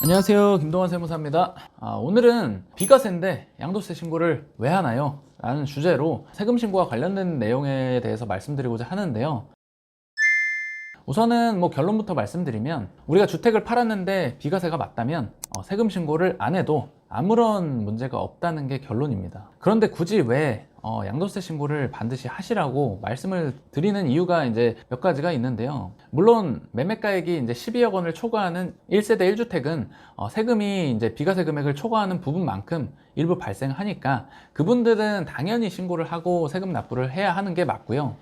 안녕하세요, 김동환 세무사입니다. 오늘은 비과세인데 양도세 신고를 왜 하나요? 라는 주제로 세금 신고와 관련된 내용에 대해서 말씀드리고자 하는데요. 우선은 결론부터 말씀드리면, 우리가 주택을 팔았는데 비과세가 맞다면 세금 신고를 안 해도 아무런 문제가 없다는 게 결론입니다. 그런데 굳이 왜 양도세 신고를 반드시 하시라고 말씀을 드리는 이유가 이제 몇 가지가 있는데요. 물론 매매가액이 이제 12억 원을 초과하는 1세대 1주택은 세금이 이제 비과세 금액을 초과하는 부분만큼 일부 발생하니까 그분들은 당연히 신고를 하고 세금 납부를 해야 하는 게 맞고요.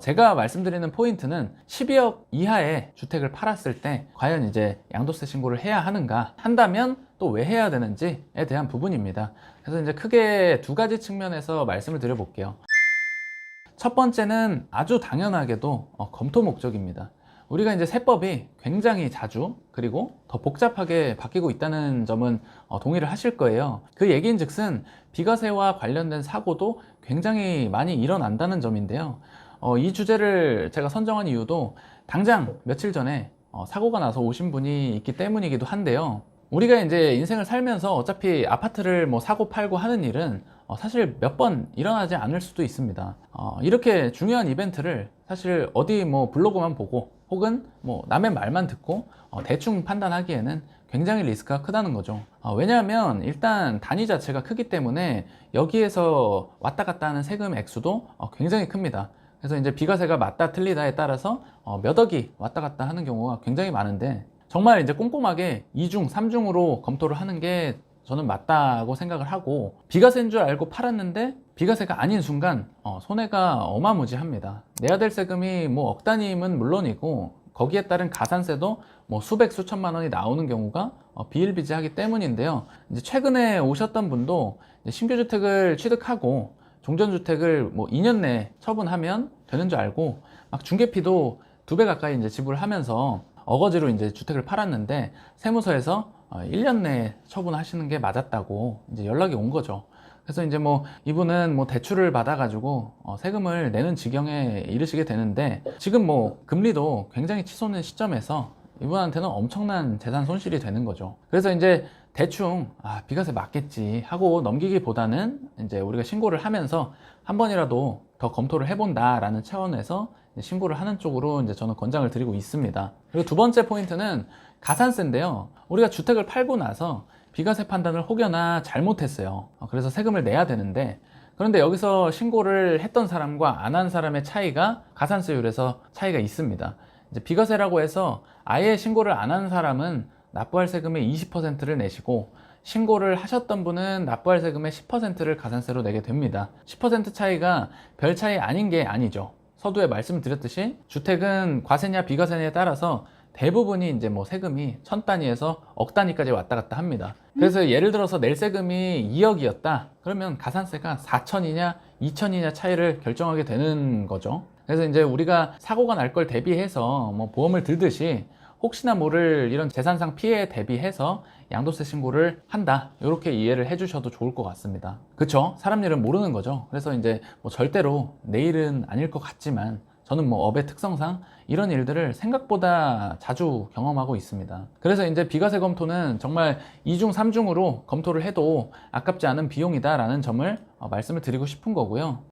제가 말씀드리는 포인트는 12억 이하의 주택을 팔았을 때 과연 이제 양도세 신고를 해야 하는가, 한다면 또 왜 해야 되는지에 대한 부분입니다. 그래서 이제 크게 두 가지 측면에서 말씀을 드려볼게요. 첫 번째는 아주 당연하게도 검토 목적입니다. 우리가 이제 세법이 굉장히 자주 그리고 더 복잡하게 바뀌고 있다는 점은 동의를 하실 거예요. 그 얘기인 즉슨 비과세와 관련된 사고도 굉장히 많이 일어난다는 점인데요. 이 주제를 제가 선정한 이유도 당장 며칠 전에 사고가 나서 오신 분이 있기 때문이기도 한데요. 우리가 이제 인생을 살면서 어차피 아파트를 사고 팔고 하는 일은 사실 몇 번 일어나지 않을 수도 있습니다. 이렇게 중요한 이벤트를 사실 어디 블로그만 보고 혹은 남의 말만 듣고 대충 판단하기에는 굉장히 리스크가 크다는 거죠. 왜냐하면 일단 단위 자체가 크기 때문에 여기에서 왔다 갔다 하는 세금 액수도 굉장히 큽니다. 그래서 이제 비과세가 맞다 틀리다에 따라서 몇 억이 왔다 갔다 하는 경우가 굉장히 많은데, 정말 이제 꼼꼼하게 2중, 3중으로 검토를 하는 게 저는 맞다고 생각을 하고, 비과세인 줄 알고 팔았는데 비과세가 아닌 순간 손해가 어마무지합니다. 내야 될 세금이 억 단위임은 물론이고 거기에 따른 가산세도 수백 수천만 원이 나오는 경우가 비일비재하기 때문인데요. 이제 최근에 오셨던 분도 신규 주택을 취득하고 종전주택을 2년 내에 처분하면 되는 줄 알고 막 중개피도 2배 가까이 이제 지불하면서 어거지로 이제 주택을 팔았는데 세무서에서 1년 내에 처분하시는 게 맞았다고 이제 연락이 온 거죠. 그래서 이제 이분은 대출을 받아가지고 세금을 내는 지경에 이르시게 되는데, 지금 금리도 굉장히 치솟는 시점에서 이분한테는 엄청난 재산 손실이 되는 거죠. 그래서 이제 대충 비과세 맞겠지 하고 넘기기보다는 이제 우리가 신고를 하면서 한 번이라도 더 검토를 해본다라는 차원에서 신고를 하는 쪽으로 이제 저는 권장을 드리고 있습니다. 그리고 두 번째 포인트는 가산세인데요. 우리가 주택을 팔고 나서 비과세 판단을 혹여나 잘못했어요. 그래서 세금을 내야 되는데, 그런데 여기서 신고를 했던 사람과 안 한 사람의 차이가 가산세율에서 차이가 있습니다. 이제 비과세라고 해서 아예 신고를 안 한 사람은 납부할 세금의 20%를 내시고, 신고를 하셨던 분은 납부할 세금의 10%를 가산세로 내게 됩니다. 10% 차이가 별 차이 아닌 게 아니죠. 서두에 말씀드렸듯이 주택은 과세냐 비과세냐에 따라서 대부분이 이제 세금이 천 단위에서 억 단위까지 왔다 갔다 합니다. 그래서 예를 들어서 낼 세금이 2억이었다 그러면 가산세가 4천이냐 2천이냐 차이를 결정하게 되는 거죠. 그래서 이제 우리가 사고가 날 걸 대비해서 보험을 들듯이 혹시나 모를 이런 재산상 피해에 대비해서 양도세 신고를 한다, 이렇게 이해를 해주셔도 좋을 것 같습니다. 그쵸? 사람 일은 모르는 거죠. 그래서 이제 절대로 내 일은 아닐 것 같지만 저는 업의 특성상 이런 일들을 생각보다 자주 경험하고 있습니다. 그래서 이제 비과세 검토는 정말 2중, 3중으로 검토를 해도 아깝지 않은 비용이다라는 점을 말씀을 드리고 싶은 거고요.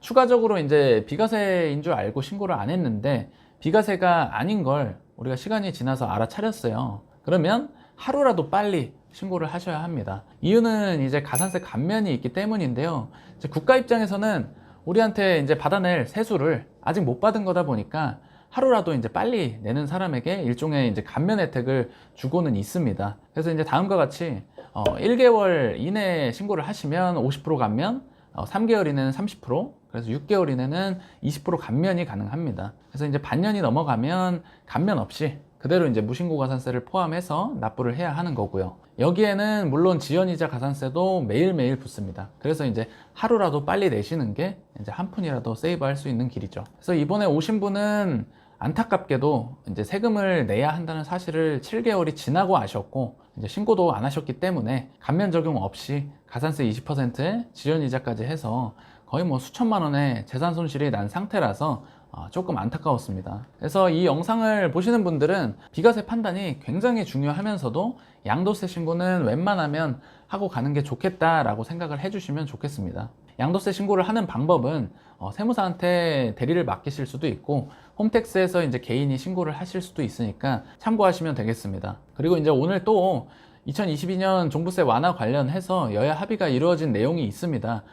추가적으로 이제 비과세인 줄 알고 신고를 안 했는데 비과세가 아닌 걸 우리가 시간이 지나서 알아차렸어요. 그러면 하루라도 빨리 신고를 하셔야 합니다. 이유는 이제 가산세 감면이 있기 때문인데요. 이제 국가 입장에서는 우리한테 이제 받아낼 세수를 아직 못 받은 거다 보니까 하루라도 이제 빨리 내는 사람에게 일종의 이제 감면 혜택을 주고는 있습니다. 그래서 이제 다음과 같이 1개월 이내에 신고를 하시면 50% 감면, 3개월 이내는 30%, 그래서 6개월 이내는 20% 감면이 가능합니다. 그래서 이제 반년이 넘어가면 감면 없이 그대로 이제 무신고 가산세를 포함해서 납부를 해야 하는 거고요. 여기에는 물론 지연이자 가산세도 매일매일 붙습니다. 그래서 이제 하루라도 빨리 내시는 게 이제 한 푼이라도 세이브할 수 있는 길이죠. 그래서 이번에 오신 분은 안타깝게도 이제 세금을 내야 한다는 사실을 7개월이 지나고 아셨고 이제 신고도 안 하셨기 때문에 감면 적용 없이 가산세 20%에 지연이자까지 해서 거의 수천만 원의 재산 손실이 난 상태라서 조금 안타까웠습니다. 그래서 이 영상을 보시는 분들은 비과세 판단이 굉장히 중요하면서도 양도세 신고는 웬만하면 하고 가는 게 좋겠다라고 생각을 해주시면 좋겠습니다. 양도세 신고를 하는 방법은 세무사한테 대리를 맡기실 수도 있고 홈택스에서 이제 개인이 신고를 하실 수도 있으니까 참고하시면 되겠습니다. 그리고 이제 오늘 또 2022년 종부세 완화 관련해서 여야 합의가 이루어진 내용이 있습니다.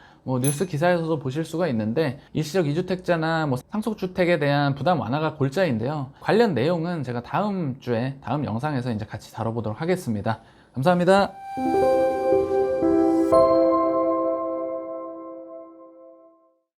뉴스 기사에서도 보실 수가 있는데 일시적 이주택자나 상속주택에 대한 부담 완화가 골자인데요. 관련 내용은 제가 다음 주에 다음 영상에서 이제 같이 다뤄보도록 하겠습니다. 감사합니다.